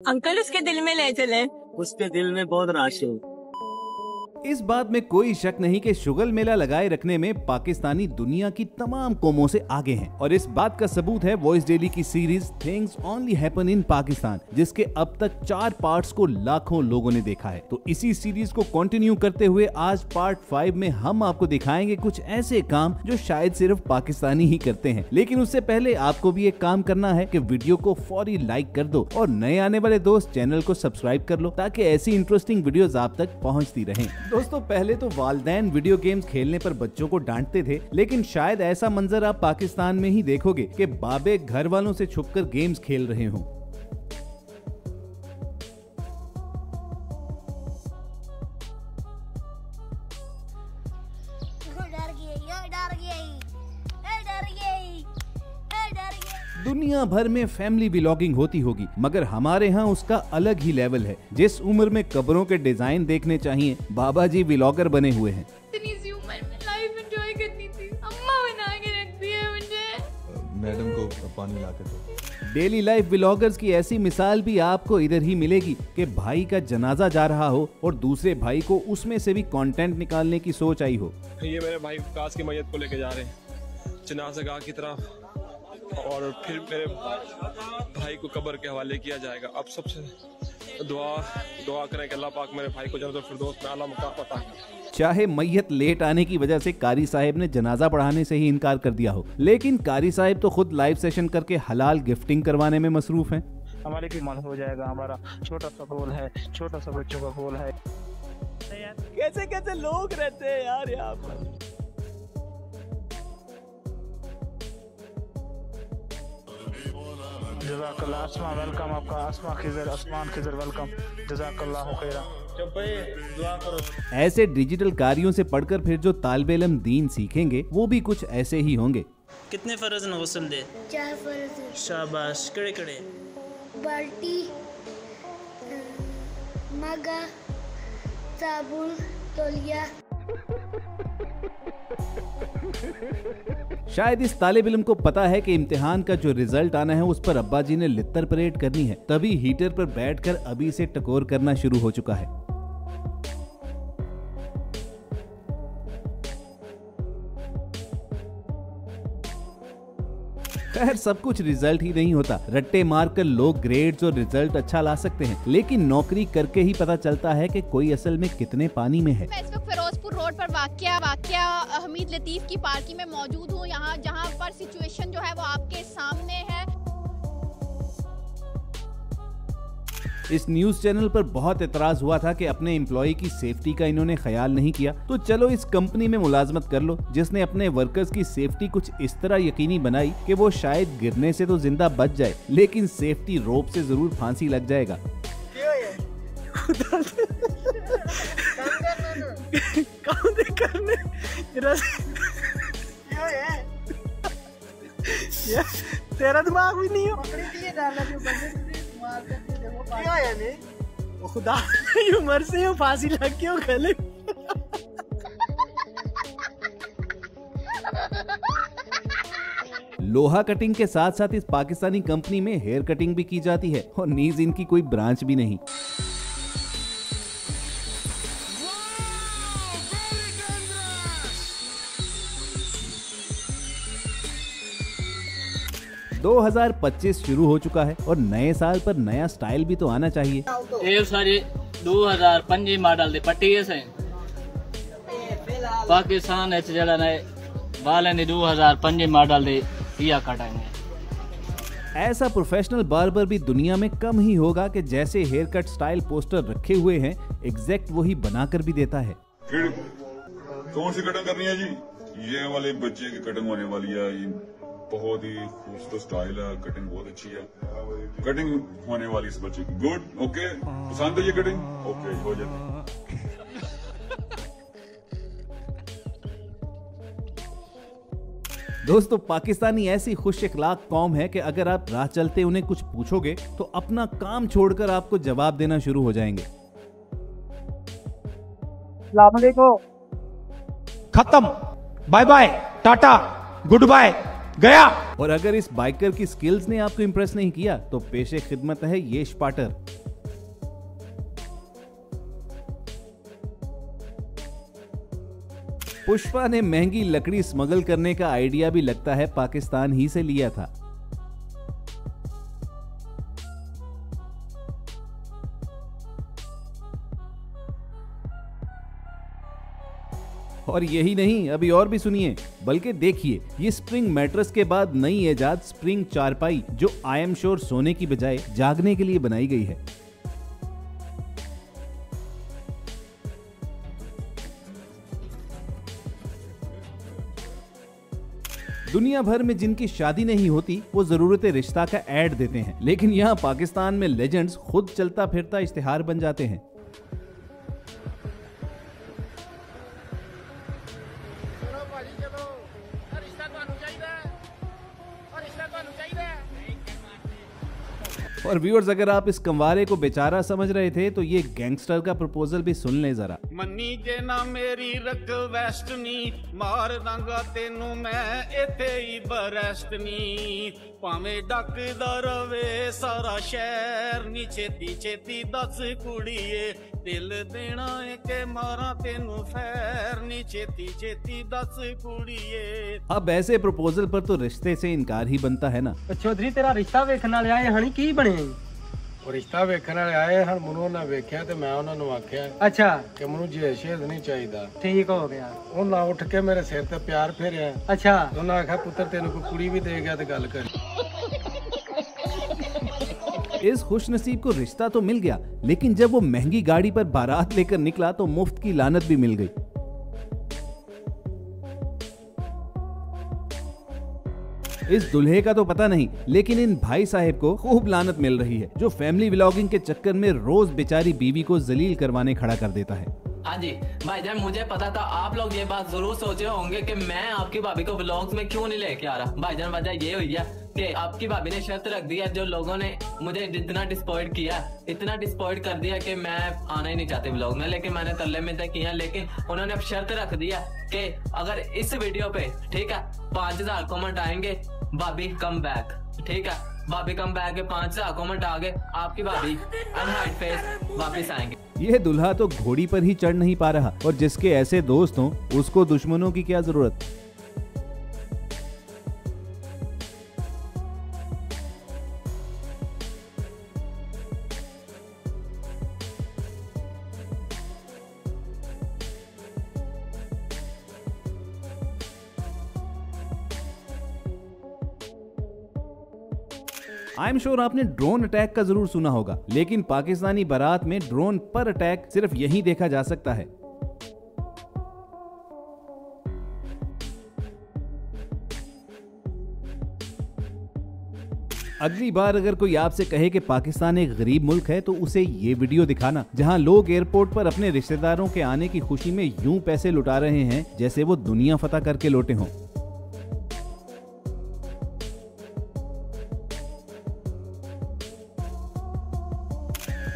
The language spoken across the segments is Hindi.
अंकल उसके दिल में ले चले। उसके दिल में बहुत राशि है। इस बात में कोई शक नहीं कि शुगल मेला लगाए रखने में पाकिस्तानी दुनिया की तमाम कौमों से आगे हैं और इस बात का सबूत है वॉइस डेली की series things only happen in Pakistan, जिसके अब तक 4 पार्ट्स को लाखों लोगों ने देखा है। तो इसी सीरीज को कंटिन्यू करते हुए आज पार्ट 5 में हम आपको दिखाएंगे कुछ ऐसे काम जो शायद सिर्फ पाकिस्तानी ही करते हैं। लेकिन उससे पहले आपको भी एक काम करना है कि वीडियो को फौरी लाइक कर दो और नए आने वाले दोस्त चैनल को सब्सक्राइब कर लो ताकि ऐसी इंटरेस्टिंग वीडियोस आप तक पहुंचती रहें। दोस्तों, पहले तो वालिदैन वीडियो गेम्स खेलने पर बच्चों को डांटते थे, लेकिन शायद ऐसा मंजर आप पाकिस्तान में ही देखोगे कि बाबे घर वालों से छुपकर गेम्स खेल रहे हों। दुनिया भर में फैमिली व्लॉगिंग होती होगी, मगर हमारे यहाँ उसका अलग ही लेवल है। जिस उम्र में कब्रों के डिजाइन देखने चाहिए, बाबा जी व्लॉगर बने हुए हैं। इतनी सी उम्र में लाइफ एंजॉय करनी थी, अम्मा बना के रखती है मुझे। मैडम को पानी ला के दो। डेली लाइफ व्लॉगर्स की ऐसी मिसाल भी आपको इधर ही मिलेगी कि भाई का जनाजा जा रहा हो और दूसरे भाई को उसमें से भी कंटेंट निकालने की सोच आई हो। ये मेरे भाई काश की मैयत को लेके जा रहे हैं जनाज़ागाह की तरफ और फिर मेरे भाई को कब्र के हवाले किया जाएगा। अब सबसे दुआ करें कि अल्लाह पाक मेरे भाई को जन्नतुल फिरदौस में आला मुकाम अता करे। चाहे मैयत लेट आने की वजह से कारी साहब ने जनाजा पढ़ाने से ही इनकार कर दिया हो, लेकिन कारी साहब तो खुद लाइव सेशन करके हलाल गिफ्टिंग करवाने में मसरूफ हैं। हमारे भी मालूम हो जाएगा, हमारा छोटा सा गोल है, छोटा सा बच्चों का गोल है। कैसे कैसे लोग रहते हैं यार यहाँ पर। जज़ाकल्लाह आसमा वेलकम, आपका आसमा खिजर आसमान खिजर वेलकम, जज़ाकल्लाह खैरा। दुआ करो। ऐसे डिजिटल कार्यों से पढ़कर फिर जो तालिब इल्म दीन सीखेंगे वो भी कुछ ऐसे ही होंगे। कितने फर्ज न गस्ल दे? 4 फर्ज। शाबाश। कड़े कड़े? बाल्टी, मगा, साबुन, तौलिया। शायद इस तालिब इल्म को पता है कि इम्तिहान का जो रिजल्ट आना है उस पर अब्बा जी ने लित्तर परेड करनी है, तभी हीटर पर बैठकर अभी से टकोर करना शुरू हो चुका है। खैर, सब कुछ रिजल्ट ही नहीं होता। रट्टे मारकर लोग ग्रेड्स और रिजल्ट अच्छा ला सकते हैं, लेकिन नौकरी करके ही पता चलता है कि कोई असल में कितने पानी में है। मैं इस वक्त फिरोजपुर रोड पर वाक़या हमीद लतीफ की पार्किंग में मौजूद हूँ। यहाँ जहाँ पर सिचुएशन जो है वो आपके सामने है। इस न्यूज चैनल पर बहुत एतराज हुआ था कि अपने एम्प्लॉय की सेफ्टी का इन्होंने ख्याल नहीं किया। तो चलो इस कंपनी में मुलाजमत कर लो जिसने अपने वर्कर्स की सेफ्टी कुछ इस तरह यकीनी बनाई कि वो शायद गिरने से तो जिंदा बच जाए, लेकिन सेफ्टी रोप से जरूर फांसी लग जाएगा। तेरा दिमाग भी नहीं हो। खुदा उम्र से फांसी लग के गले। लोहा कटिंग के साथ साथ इस पाकिस्तानी कंपनी में हेयर कटिंग भी की जाती है और नीज इनकी कोई ब्रांच भी नहीं। दो 2025 शुरू हो चुका है और नए साल पर नया स्टाइल भी तो आना चाहिए। ये सारी 2005 मॉडल दी पट्टी है पाकिस्तान है जड़ा ने वाले ने 2005 मॉडल दी या कटाएंगे। ऐसा प्रोफेशनल बार्बर भी दुनिया में कम ही होगा कि जैसे हेयर कट स्टाइल पोस्टर रखे हुए हैं एग्जैक्ट वही बनाकर भी देता है। कौन सी कटिंग करनी है जी? ये वाले बच्चे की कटिंग होने वाली है। बहुत ही खूबसूरत स्टाइल है, कटिंग बहुत अच्छी है। कटिंग होने वाली इस बच्चे की। गुड, ओके, पसंद है ये कटिंग? ओके, हो जाए। दोस्तों, पाकिस्तानी ऐसी खुश इखलाक कौम है कि अगर आप राह चलते उन्हें कुछ पूछोगे तो अपना काम छोड़कर आपको जवाब देना शुरू हो जाएंगे। खत्म, bye bye, tata, goodbye, गया। और अगर इस बाइकर की स्किल्स ने आपको इंप्रेस नहीं किया तो पेशे खिदमत है ये स्पाटर। पुष्पा ने महंगी लकड़ी स्मगल करने का आइडिया भी लगता है पाकिस्तान ही से लिया था। और यही नहीं, अभी और भी सुनिए, बल्कि देखिए ये स्प्रिंग मैट्रेस के बाद नई इजाद स्प्रिंग चारपाई जो आई एम श्योर सोने की बजाय जागने के लिए बनाई गई है। दुनिया भर में जिनकी शादी नहीं होती वो जरूरत रिश्ता का ऐड देते हैं, लेकिन यहाँ पाकिस्तान में लेजेंड्स खुद चलता फिरता इश्तिहार बन जाते हैं। और व्यूअर्स, अगर आप इस कंवारे को बेचारा समझ रहे थे तो ये गैंगस्टर का प्रपोजल भी सुन लें जरा। मन्नी जे ना मेरी रिक्वेस्ट नी, मार दांगा तेनू मैं इथे ही बरेस्टनी, भावें डकदा रवे सारा शहर नी, छेती छेती दस कुड़िए दिल देना है के मारा तेनू फैर नी, छेती छेती दस कुड़िए। अब ऐसे प्रपोजल पर तो रिश्ते से इनकार ही बनता है ना। चौधरी तेरा रिश्ता वेखण वाले आए हनी की बने? रिश्ता वेखण वाले आए हन, मनु ना वेख्या ते मैं उन्हां नूं आख्या अच्छा कि मनु जे शेद नहीं चाहिदा। ठीक हो गया। उन्हां उठ के मेरे सिर ते प्यार फेरिया। अच्छा उन्हां आख्या पुत्र तेनू कोई कुड़ी भी दे गया ते गल कर। इस खुशनसीब को रिश्ता तो मिल गया, लेकिन जब वो महंगी गाड़ी पर बारात लेकर निकला तो मुफ्त की लानत भी मिल गई। इस दुल्हे का तो पता नहीं, लेकिन इन भाई साहब को खूब लानत मिल रही है, जो फैमिली व्लॉगिंग के चक्कर में रोज बेचारी बीवी को जलील करवाने खड़ा कर देता है। हाँ जी भाईजान, मुझे पता था आप लोग ये बात जरूर सोच रहे होंगे कि मैं आपकी भाभी को व्लॉग्स में क्यों नहीं लेके आ रहा। भाईजान वजह ये हुई है कि आपकी भाभी ने शर्त रख दी है, जो लोगों ने मुझे जितना डिस्पॉइंट किया, इतना डिस्पॉइंट कर दिया कि मैं आना ही नहीं चाहती व्लॉग में, लेकिन मैंने तरले में तय किया, लेकिन उन्होंने अब शर्त रख दिया कि अगर इस वीडियो पे ठीक है 5000 कमेंट आएंगे, भाभी कम बैक। ठीक है, भाभी कम बैक के 5000 कमेंट आ गए, आपकी भाभी अनहाइड फेस वापस आएंगे। यह दुल्हा तो घोड़ी पर ही चढ़ नहीं पा रहा, और जिसके ऐसे दोस्त हों उसको दुश्मनों की क्या जरूरत। आई एम श्योर आपने ड्रोन अटैक का जरूर सुना होगा, लेकिन पाकिस्तानी बारात में ड्रोन पर अटैक सिर्फ यहीं देखा जा सकता है। अगली बार अगर कोई आपसे कहे कि पाकिस्तान एक गरीब मुल्क है तो उसे ये वीडियो दिखाना जहां लोग एयरपोर्ट पर अपने रिश्तेदारों के आने की खुशी में यूं पैसे लुटा रहे हैं जैसे वो दुनिया फतह करके लौटे हों।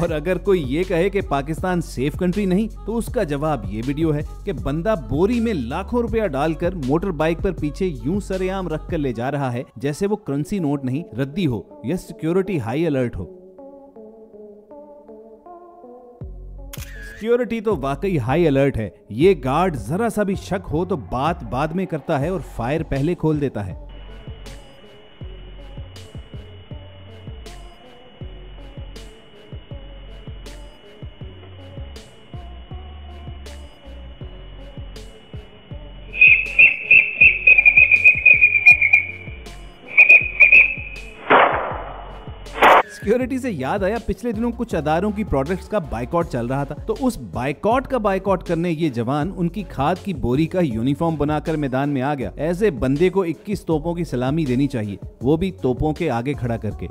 और अगर कोई ये कहे कि पाकिस्तान सेफ कंट्री नहीं तो उसका जवाब ये वीडियो है कि बंदा बोरी में लाखों रुपया डालकर मोटर बाइक पर पीछे यूं सरेआम रख कर ले जा रहा है जैसे वो करेंसी नोट नहीं रद्दी हो या सिक्योरिटी हाई अलर्ट हो। सिक्योरिटी तो वाकई हाई अलर्ट है। ये गार्ड जरा सा भी शक हो तो बात बाद में करता है और फायर पहले खोल देता है। सिक्योरिटी से याद आया, पिछले दिनों कुछ अदारों की प्रोडक्ट्स का बाइकआउट चल रहा था, तो उस बाइकआउट का बाइकआउट करने ये जवान उनकी खाद की बोरी का यूनिफॉर्म बनाकर मैदान में आ गया। ऐसे बंदे को 21 तोपों की सलामी देनी चाहिए, वो भी तोपों के आगे खड़ा करके।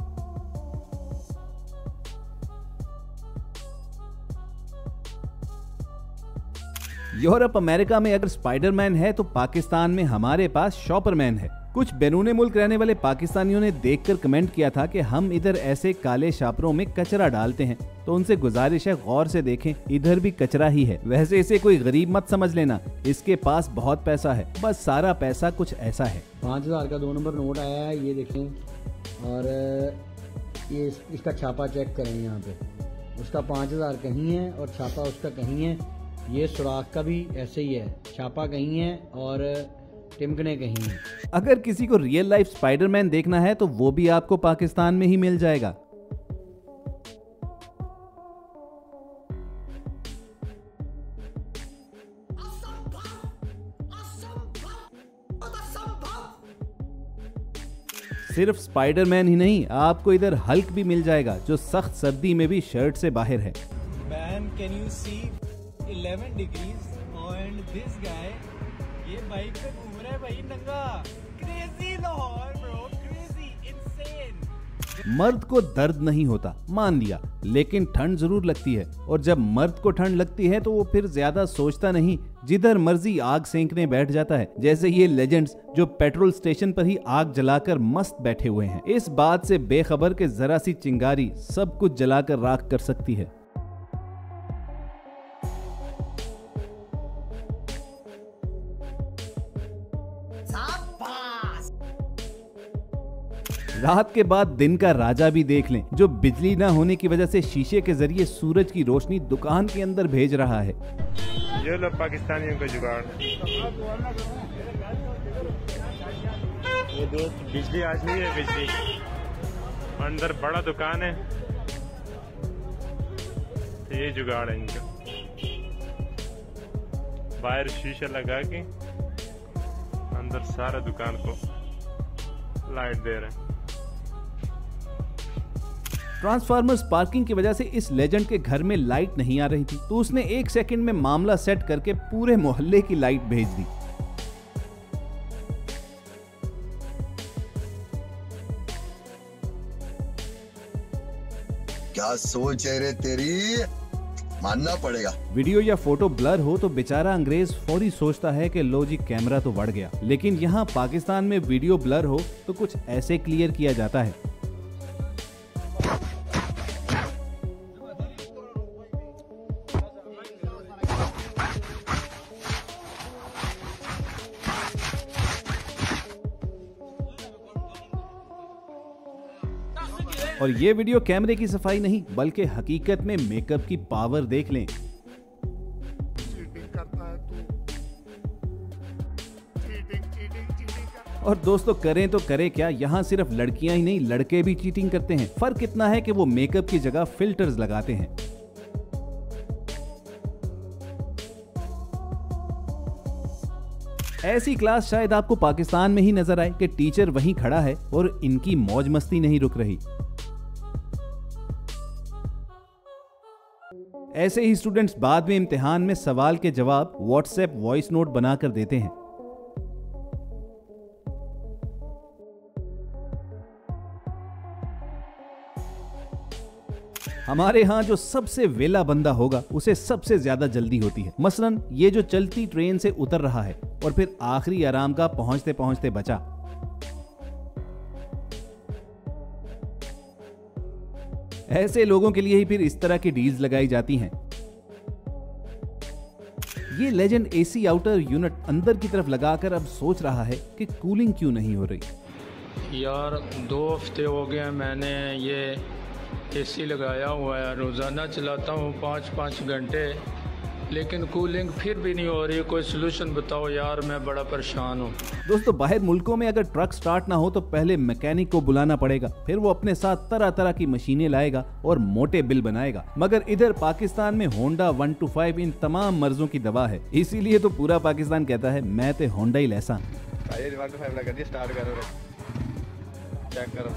यूरोप अमेरिका में अगर स्पाइडरमैन है तो पाकिस्तान में हमारे पास शॉपरमैन है। कुछ बैरून मुल्क रहने वाले पाकिस्तानियों ने देखकर कमेंट किया था कि हम इधर ऐसे काले शापरों में कचरा डालते हैं, तो उनसे गुजारिश है गौर से देखें, इधर भी कचरा ही है। वैसे इसे कोई गरीब मत समझ लेना, इसके पास बहुत पैसा है, बस सारा पैसा कुछ ऐसा है। 5000 का 2 नंबर नोट आया है, ये देखें, और ये इसका छापा चेक करें। यहाँ पे उसका 5000 कहीं है और छापा उसका कहीं है। ये सुराख का भी ऐसे ही है, छापा कहीं है और टिमकने कहीं है। अगर किसी को रियल लाइफ स्पाइडरमैन देखना है तो वो भी आपको पाकिस्तान में ही मिल जाएगा। सिर्फ स्पाइडरमैन ही नहीं, आपको इधर हल्क भी मिल जाएगा जो सख्त सर्दी में भी शर्ट से बाहर है। Man, can you see 11 degrees and this guy ये बाइक पे घूम रहा है भाई नंगा। Crazy Lahore bro, crazy, insane। मर्द को दर्द नहीं होता, मान लिया, लेकिन ठंड जरूर लगती है, और जब मर्द को ठंड लगती है तो वो फिर ज्यादा सोचता नहीं, जिधर मर्जी आग सेंकने बैठ जाता है। जैसे ये लेजेंड्स जो पेट्रोल स्टेशन पर ही आग जलाकर मस्त बैठे हुए हैं, इस बात से बेखबर के जरा सी चिंगारी सब कुछ जलाकर राख कर सकती है। रात के बाद दिन का राजा भी देख लें, जो बिजली न होने की वजह से शीशे के जरिए सूरज की रोशनी दुकान के अंदर भेज रहा है। ये लो पाकिस्तानियों का जुगाड़। ये दोस्त बिजली आज नहीं है, बिजली अंदर बड़ा दुकान है, तो ये जुगाड़ है इनका। बाहर शीशा लगा के अंदर सारा दुकान को लाइट दे रहे हैं। ट्रांसफार्मर स्पार्किंग की वजह से इस लेजेंड के घर में लाइट नहीं आ रही थी, तो उसने 1 सेकंड में मामला सेट करके पूरे मोहल्ले की लाइट भेज दी। क्या सोच है रे तेरी, मानना पड़ेगा। वीडियो या फोटो ब्लर हो तो बेचारा अंग्रेज फौरी सोचता है कि लो जी कैमरा तो बढ़ गया, लेकिन यहाँ पाकिस्तान में वीडियो ब्लर हो तो कुछ ऐसे क्लियर किया जाता है। और ये वीडियो कैमरे की सफाई नहीं बल्कि हकीकत में मेकअप की पावर देख लें। और दोस्तों करें तो करें क्या, यहाँ सिर्फ लड़कियां ही नहीं लड़के भी चीटिंग करते हैं। फर्क इतना है कि वो मेकअप की जगह फिल्टर्स लगाते हैं। ऐसी क्लास शायद आपको पाकिस्तान में ही नजर आए कि टीचर वहीं खड़ा है और इनकी मौज मस्ती नहीं रुक रही। ऐसे ही स्टूडेंट्स बाद में इम्तिहान में सवाल के जवाब व्हाट्सएप वॉइस नोट बनाकर देते हैं। हमारे यहाँ जो सबसे वेला बंदा होगा उसे सबसे ज्यादा जल्दी होती है। मसलन ये जो चलती ट्रेन से उतर रहा है और फिर आखिरी आराम का पहुंचते पहुंचते बचा। ऐसे लोगों के लिए ही फिर इस तरह की डील्स लगाई जाती हैं। ये लेजेंड एसी आउटर यूनिट अंदर की तरफ लगाकर अब सोच रहा है कि कूलिंग क्यों नहीं हो रही। यार 2 हफ्ते हो गए मैंने ये एसी लगाया हुआ है, रोज़ाना चलाता हूँ 5-5 घंटे, लेकिन कूलिंग फिर भी नहीं हो रही। कोई सलूशन बताओ यार, मैं बड़ा परेशान हूँ। दोस्तों बाहर मुल्कों में अगर ट्रक स्टार्ट ना हो तो पहले मैकेनिक को बुलाना पड़ेगा, फिर वो अपने साथ तरह तरह की मशीनें लाएगा और मोटे बिल बनाएगा। मगर इधर पाकिस्तान में होंडा 125 इन तमाम मर्जों की दवा है, इसीलिए तो पूरा पाकिस्तान कहता है मैं तो होंडा ही लैसा। 125 लगा दिया, स्टार्ट करो, चेक करो।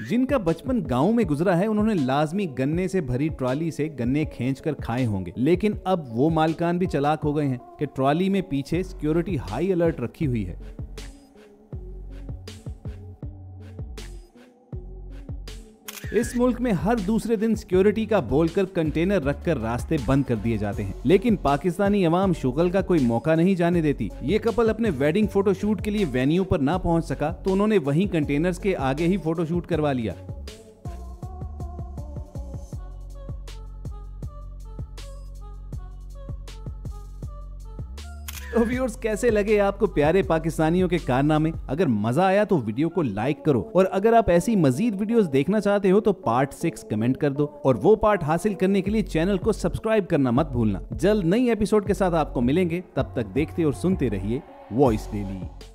जिनका बचपन गांव में गुजरा है उन्होंने लाजमी गन्ने से भरी ट्रॉली से गन्ने खींचकर खाए होंगे, लेकिन अब वो मालकान भी चालाक हो गए हैं कि ट्रॉली में पीछे सिक्योरिटी हाई अलर्ट रखी हुई है। इस मुल्क में हर दूसरे दिन सिक्योरिटी का बोलकर कंटेनर रखकर रास्ते बंद कर दिए जाते हैं, लेकिन पाकिस्तानी अवाम शुगल का कोई मौका नहीं जाने देती। ये कपल अपने वेडिंग फोटोशूट के लिए वेन्यू पर ना पहुंच सका तो उन्होंने वहीं कंटेनर्स के आगे ही फोटोशूट करवा लिया। तो व्यूअर्स, कैसे लगे आपको प्यारे पाकिस्तानियों के कारनामे? अगर मजा आया तो वीडियो को लाइक करो, और अगर आप ऐसी मजीद वीडियोस देखना चाहते हो तो पार्ट 6 कमेंट कर दो, और वो पार्ट हासिल करने के लिए चैनल को सब्सक्राइब करना मत भूलना। जल्द नई एपिसोड के साथ आपको मिलेंगे, तब तक देखते और सुनते रहिए वॉइस डेली।